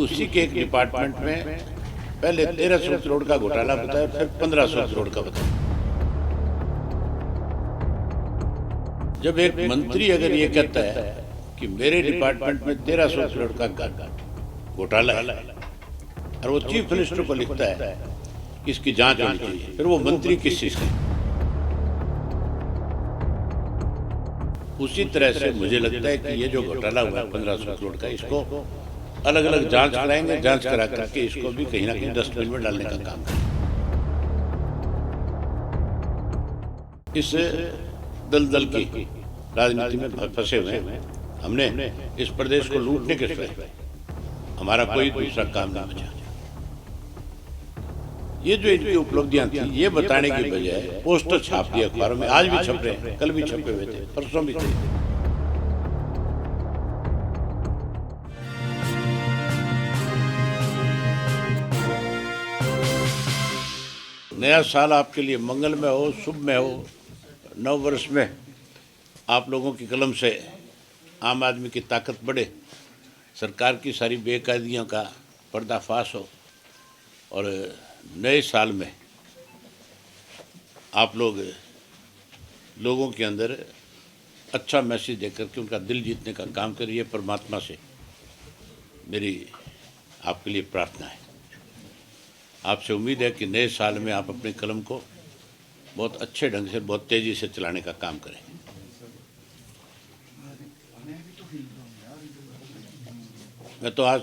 उसी के एक डिपार्टमेंट में पहले 1300 करोड़ का घोटाला बताया, फिर 1500 करोड़ का बताया। जब एक मंत्री अगर ये कहता है कि मेरे डिपार्टमेंट में 1300 करोड़ का घोटाला है और वो चीफ मिनिस्टर को लिखता है कि इसकी जांच होनी चाहिए, फिर वो मंत्री किस चीज का? उसी तरह से मुझे लगता है कि ये जो घोटाला हुआ 1500 करोड़ का, इसको अलग अलग जांच कराएंगे, जांच करा करके इसको भी कहीं ना कहीं डस्टबिन में डालने का काम करेंगे। इस दलदल की राजनीति में फंसे हुए हैं। हमने इस प्रदेश को लूटने के सिवाय हमारा कोई दूसरा काम नहीं बचा। ये जो इनकी उपलब्धियां थी ये बताने की बजाय पोस्टर छाप दिए अखबारों में, आज भी छप रहे हैं, कल भी छपे हुए थे, परसों भी थे। नया साल आपके लिए मंगलमय हो, शुभमय हो। नव वर्ष में आप लोगों की कलम से आम आदमी की ताकत बढ़े, सरकार की सारी बेकायदियों का पर्दाफाश हो और नए साल में आप लोगों के अंदर अच्छा मैसेज देकर के उनका दिल जीतने का काम करिए। परमात्मा से मेरी आपके लिए प्रार्थना है। आपसे उम्मीद है कि नए साल में आप अपनी कलम को बहुत अच्छे ढंग से, बहुत तेज़ी से चलाने का काम करें। मैं तो आज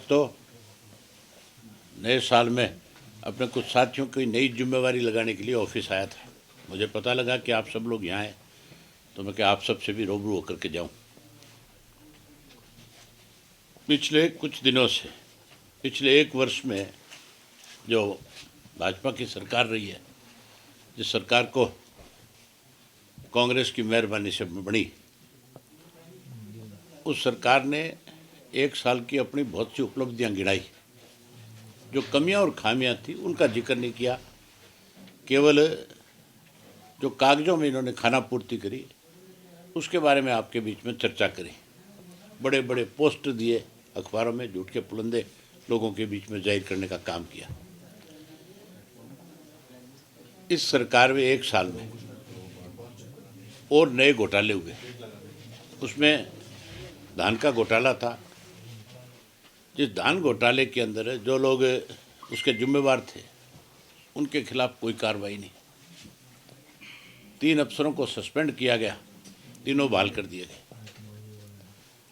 नए साल में अपने कुछ साथियों की नई जिम्मेवारी लगाने के लिए ऑफिस आया था। मुझे पता लगा कि आप सब लोग यहाँ हैं, तो मैं क्या आप सबसे भी रूबरू होकर के जाऊँ। पिछले कुछ दिनों से, पिछले एक वर्ष में जो भाजपा की सरकार रही है, जिस सरकार को कांग्रेस की मेहरबानी से बनी, उस सरकार ने एक साल की अपनी बहुत सी उपलब्धियां गिनाई। जो कमियां और खामियां थी उनका जिक्र नहीं किया, केवल जो कागजों में इन्होंने खाना पूर्ति करी उसके बारे में आपके बीच में चर्चा करी। बड़े बड़े पोस्टर दिए अखबारों में, झूठ के पुलंदे लोगों के बीच में जाहिर करने का काम किया। इस सरकार में एक साल में और नए घोटाले हुए। उसमें धान का घोटाला था, जिस धान घोटाले के अंदर जो लोग उसके जिम्मेवार थे उनके खिलाफ कोई कार्रवाई नहीं। 3 अफसरों को सस्पेंड किया गया, तीनों बहाल कर दिए गए।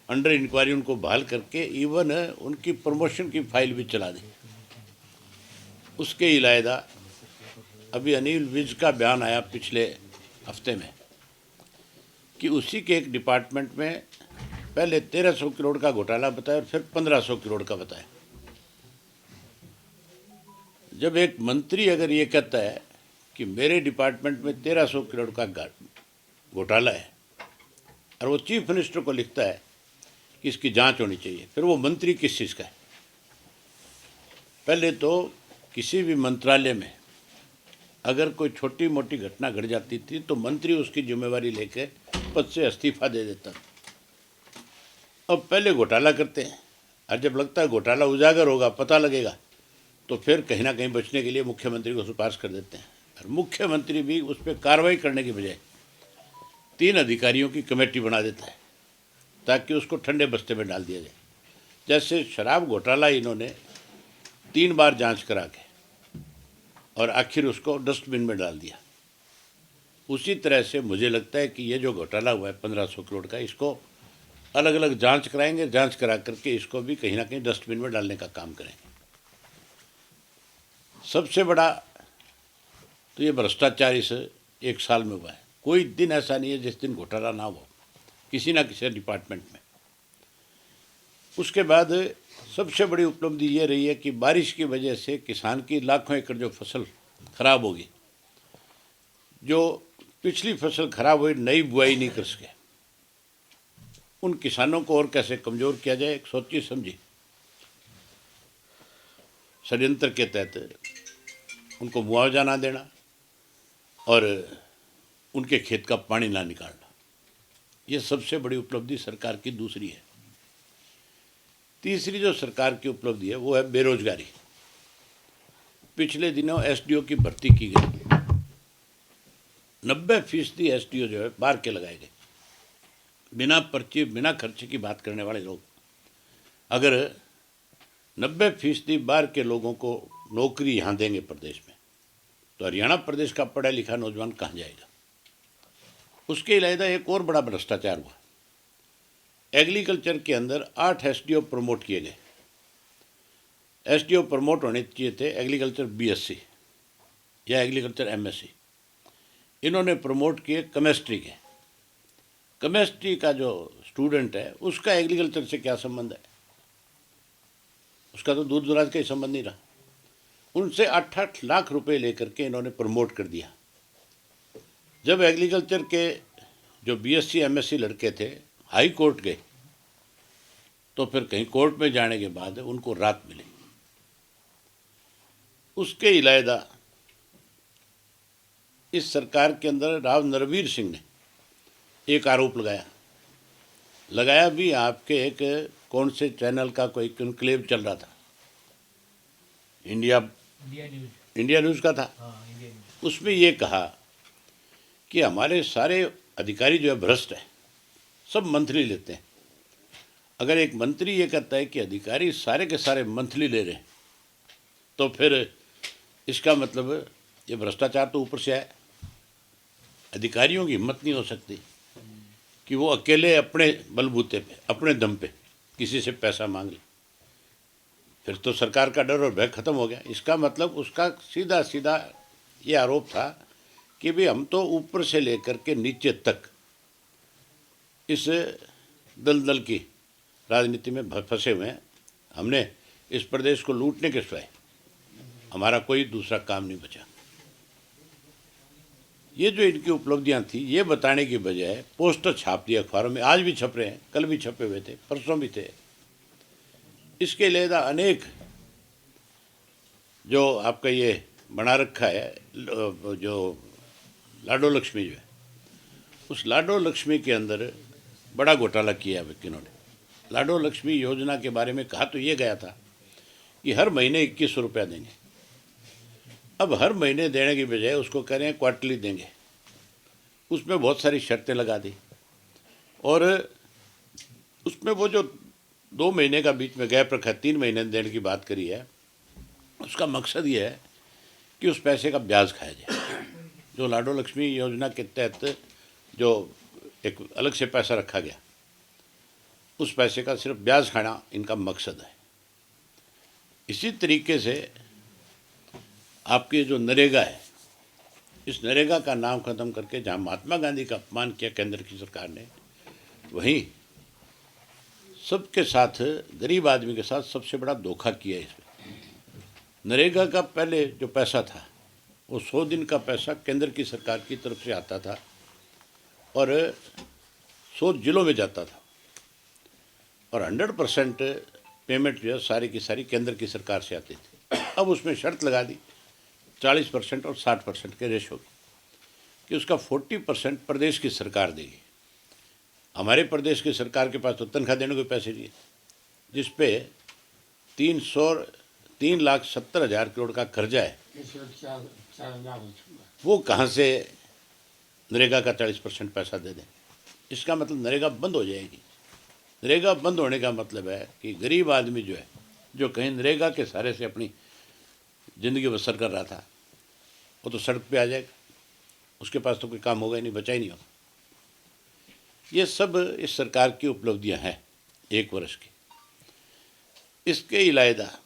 अंडर इंक्वायरी उनको बहाल करके इवन उनकी प्रमोशन की फाइल भी चला दी। उसके अलावा अभी अनिल विज का बयान आया पिछले हफ्ते में कि उसी के एक डिपार्टमेंट में पहले 1300 करोड़ का घोटाला बताया और फिर 1500 करोड़ का बताया। जब एक मंत्री अगर ये कहता है कि मेरे डिपार्टमेंट में 1300 करोड़ का घोटाला है और वो चीफ मिनिस्टर को लिखता है कि इसकी जांच होनी चाहिए, फिर वो मंत्री किस चीज़ का है? पहले तो किसी भी मंत्रालय में अगर कोई छोटी मोटी घटना घट जाती थी तो मंत्री उसकी जिम्मेवारी लेकर पद से इस्तीफा दे देता। अब पहले घोटाला करते हैं और जब लगता है घोटाला उजागर होगा, पता लगेगा, तो फिर कहीं ना कहीं बचने के लिए मुख्यमंत्री को सिफारिश कर देते हैं। और मुख्यमंत्री भी उस पर कार्रवाई करने के बजाय 3 अधिकारियों की कमेटी बना देता है ताकि उसको ठंडे बस्ते में डाल दिया जाए। जैसे शराब घोटाला इन्होंने 3 बार जांच करा के और आखिर उसको डस्टबिन में डाल दिया। उसी तरह से मुझे लगता है कि ये जो घोटाला हुआ है 1500 करोड़ का, इसको अलग अलग जांच कराएंगे, जांच करा करके इसको भी कहीं ना कहीं डस्टबिन में डालने का काम करेंगे। सबसे बड़ा तो ये भ्रष्टाचार इस एक साल में हुआ है। कोई दिन ऐसा नहीं है जिस दिन घोटाला ना हो किसी ना किसी डिपार्टमेंट में। उसके बाद सबसे बड़ी उपलब्धि ये रही है कि बारिश की वजह से किसान की लाखों एकड़ जो फसल खराब होगी, जो पिछली फसल खराब हुई, नई बुआई नहीं कर सके, उन किसानों को और कैसे कमज़ोर किया जाए, एक सोची समझी षड्यंत्र के तहत उनको मुआवजा ना देना और उनके खेत का पानी ना निकालना, ये सबसे बड़ी उपलब्धि सरकार की दूसरी है। तीसरी जो सरकार की उपलब्धि है वो है बेरोजगारी। पिछले दिनों एसडीओ की भर्ती की गई, 90% एसडीओ जो है बाहर के लगाए गए, बिना पर्ची बिना खर्चे की बात करने वाले लोग। अगर 90% बाहर के लोगों को नौकरी यहाँ देंगे प्रदेश में, तो हरियाणा प्रदेश का पढ़ा लिखा नौजवान कहाँ जाएगा। उसके अलावा एक और बड़ा भ्रष्टाचार हुआ। एग्रीकल्चर के अंदर 8 एसडीओ प्रमोट किए गए। एसडीओ प्रमोट होने चाहिए थे एग्रीकल्चर बीएससी या एग्रीकल्चर एमएससी, इन्होंने प्रमोट किए केमिस्ट्री के। केमिस्ट्री का जो स्टूडेंट है उसका एग्रीकल्चर से क्या संबंध है, उसका तो दूर दराज का ही संबंध नहीं रहा। उनसे 8-8 लाख रुपए लेकर के इन्होंने प्रमोट कर दिया। जब एग्रीकल्चर के जो बीएससी एमएससी लड़के थे हाई कोर्ट गए, तो फिर कहीं कोर्ट में जाने के बाद उनको राहत मिली। उसके अलावा इस सरकार के अंदर राव नरवीर सिंह ने एक आरोप लगाया भी। आपके एक कौन से चैनल का कोई कॉन्क्लेव चल रहा था, इंडिया न्यूज़ का था। उसमें ये कहा कि हमारे सारे अधिकारी जो है भ्रष्ट है, सब मंथली लेते हैं। अगर एक मंत्री ये कहता है कि अधिकारी सारे के सारे मंथली ले रहे हैं, तो फिर इसका मतलब ये भ्रष्टाचार तो ऊपर से है। अधिकारियों की हिम्मत नहीं हो सकती कि वो अकेले अपने बलबूते पे, अपने दम पे किसी से पैसा मांग ले। फिर तो सरकार का डर और भय खत्म हो गया। इसका मतलब उसका सीधा सीधा ये आरोप था कि भाई हम तो ऊपर से लेकर के नीचे तक इस दलदल की राजनीति में फंसे हुए हैं। हमने इस प्रदेश को लूटने के सिवाय हमारा कोई दूसरा काम नहीं बचा। ये जो इनकी उपलब्धियां थी ये बताने की बजाय पोस्टर छाप दिए अखबारों में, आज भी छप रहे हैं, कल भी छपे हुए थे, परसों भी थे। इसके अलावा अनेक जो आपका ये बना रखा है, जो लाडो लक्ष्मी जो है, उस लाडो लक्ष्मी के अंदर बड़ा घोटाला किया है इन्होंने। लाडो लक्ष्मी योजना के बारे में कहा तो ये गया था कि हर महीने 2100 रुपया देंगे। अब हर महीने देने की बजाय उसको कह रहे हैं क्वार्टरली देंगे। उसमें बहुत सारी शर्तें लगा दी, और उसमें वो जो 2 महीने का बीच में गैप रखा है, 3 महीने देने की बात करी है, उसका मकसद ये है कि उस पैसे का ब्याज खाया जाए। जो लाडो लक्ष्मी योजना के तहत जो एक अलग से पैसा रखा गया, उस पैसे का सिर्फ ब्याज खाना इनका मकसद है। इसी तरीके से आपके जो नरेगा है, इस नरेगा का नाम खत्म करके जहां महात्मा गांधी का अपमान किया केंद्र की सरकार ने, वहीं सबके साथ, गरीब आदमी के साथ सबसे बड़ा धोखा किया इसमें। नरेगा का पहले जो पैसा था वो 100 दिन का पैसा केंद्र की सरकार की तरफ से आता था और 100 जिलों में जाता था, और 100% पेमेंट जो है सारी की सारी केंद्र की सरकार से आती थी। अब उसमें शर्त लगा दी 40% और 60% के रेशो की, कि उसका 40% प्रदेश की सरकार देगी। हमारे प्रदेश की सरकार के पास तो तनख्वाह देने को पैसे नहीं है, जिसपे 3,70,000 करोड़ का कर्जा है। वो कहाँ से नरेगा का 40% पैसा दे दें। इसका मतलब नरेगा बंद हो जाएगी। नरेगा बंद होने का मतलब है कि गरीब आदमी जो है, जो कहीं नरेगा के सहारे से अपनी ज़िंदगी बसर कर रहा था, वो तो सड़क पे आ जाएगा। उसके पास तो कोई काम होगा ही नहीं, बचा ही नहीं होगा। ये सब इस सरकार की उपलब्धियां हैं 1 वर्ष की। इसके अलावा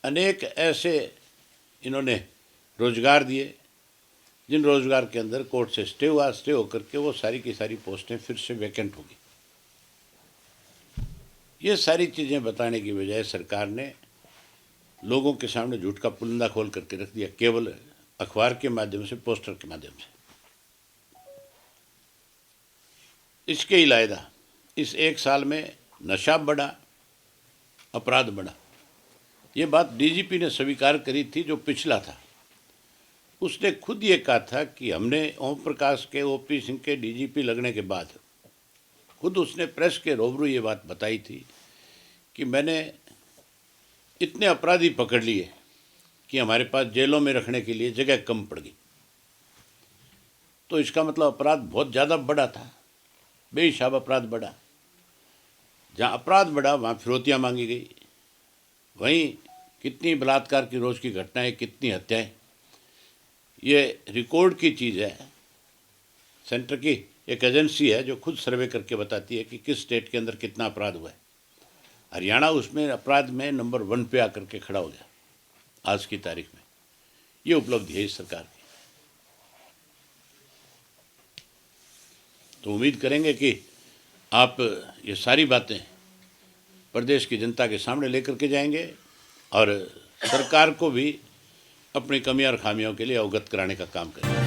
अनेक ऐसे इन्होंने रोजगार दिए जिन रोजगार के अंदर कोर्ट से स्टे हुआ, स्टे होकर के वो सारी की सारी पोस्टें फिर से वैकेंट होगी। ये सारी चीज़ें बताने की बजाय सरकार ने लोगों के सामने झूठ का पुलिंदा खोल करके रख दिया, केवल अखबार के माध्यम से, पोस्टर के माध्यम से। इसके अलावा इस 1 साल में नशा बढ़ा, अपराध बढ़ा। ये बात डीजीपी ने स्वीकार करी थी जो पिछला था। उसने खुद ये कहा था कि हमने ओम प्रकाश के, ओपी सिंह के डीजीपी लगने के बाद खुद उसने प्रेस के रूबरू ये बात बताई थी कि मैंने इतने अपराधी पकड़ लिए कि हमारे पास जेलों में रखने के लिए जगह कम पड़ गई। तो इसका मतलब अपराध बहुत ज़्यादा बढ़ा था, बेहिसाब अपराध बढ़ा। जहाँ अपराध बढ़ा वहाँ फिरौतियाँ मांगी गई, वहीं कितनी बलात्कार की रोज़ की घटनाएं, कितनी हत्याएं। ये रिकॉर्ड की चीज़ है। सेंटर की एक एजेंसी है जो खुद सर्वे करके बताती है कि किस स्टेट के अंदर कितना अपराध हुआ है। हरियाणा उसमें अपराध में नंबर 1 पे आकर के खड़ा हो गया आज की तारीख में। ये उपलब्धि है इस सरकार की। तो उम्मीद करेंगे कि आप ये सारी बातें प्रदेश की जनता के सामने लेकर के जाएंगे और सरकार को भी अपनी कमियां और खामियों के लिए अवगत कराने का काम करेंगे।